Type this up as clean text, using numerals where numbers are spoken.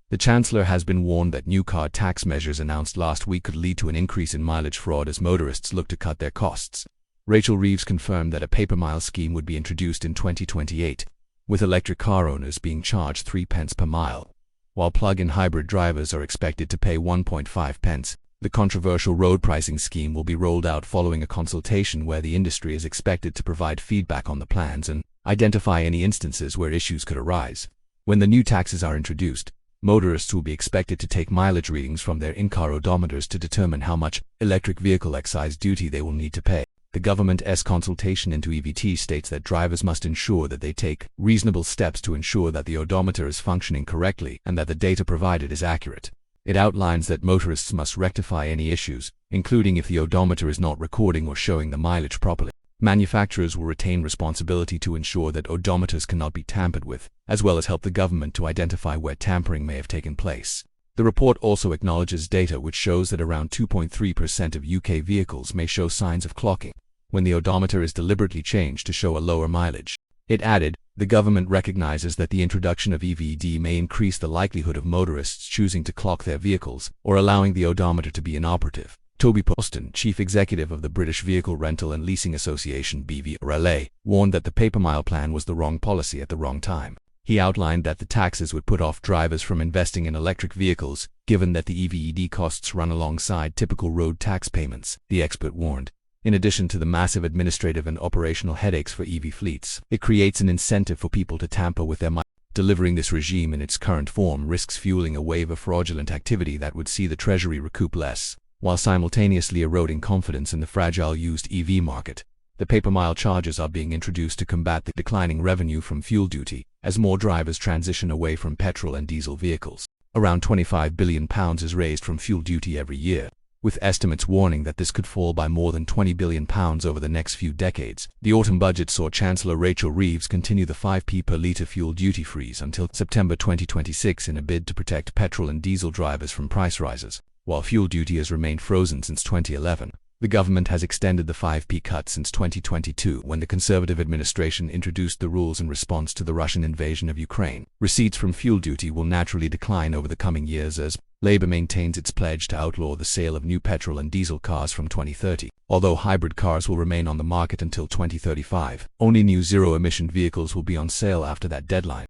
The Chancellor has been warned that new car tax measures announced last week could lead to an increase in mileage fraud as motorists look to cut their costs. Rachel Reeves confirmed that a paper-mile scheme would be introduced in 2028, with electric car owners being charged 3 pence per mile, while plug-in hybrid drivers are expected to pay 1.5 pence. The controversial road pricing scheme will be rolled out following a consultation where the industry is expected to provide feedback on the plans and identify any instances where issues could arise. When the new taxes are introduced, motorists will be expected to take mileage readings from their in-car odometers to determine how much electric vehicle excise duty they will need to pay. The government's consultation into EVT states that drivers must ensure that they take reasonable steps to ensure that the odometer is functioning correctly and that the data provided is accurate. It outlines that motorists must rectify any issues, including if the odometer is not recording or showing the mileage properly. Manufacturers will retain responsibility to ensure that odometers cannot be tampered with, as well as help the government to identify where tampering may have taken place. The report also acknowledges data which shows that around 2.3% of UK vehicles may show signs of clocking when the odometer is deliberately changed to show a lower mileage. It added, the government recognizes that the introduction of EVD may increase the likelihood of motorists choosing to clock their vehicles or allowing the odometer to be inoperative. Toby Poston, chief executive of the British Vehicle Rental and Leasing Association (BVRLA), warned that the paper-mile plan was the wrong policy at the wrong time. He outlined that the taxes would put off drivers from investing in electric vehicles, given that the EVD costs run alongside typical road tax payments, the expert warned. In addition to the massive administrative and operational headaches for EV fleets, it creates an incentive for people to tamper with their mileage. Delivering this regime in its current form risks fueling a wave of fraudulent activity that would see the Treasury recoup less, while simultaneously eroding confidence in the fragile used EV market. The paper-mile charges are being introduced to combat the declining revenue from fuel duty, as more drivers transition away from petrol and diesel vehicles. Around £25 billion is raised from fuel duty every year, with estimates warning that this could fall by more than £20 billion over the next few decades. The autumn budget saw Chancellor Rachel Reeves continue the 5p per litre fuel duty freeze until September 2026 in a bid to protect petrol and diesel drivers from price rises. While fuel duty has remained frozen since 2011, the government has extended the 5p cut since 2022 when the Conservative administration introduced the rules in response to the Russian invasion of Ukraine. Receipts from fuel duty will naturally decline over the coming years as Labour maintains its pledge to outlaw the sale of new petrol and diesel cars from 2030. Although hybrid cars will remain on the market until 2035, only new zero-emission vehicles will be on sale after that deadline.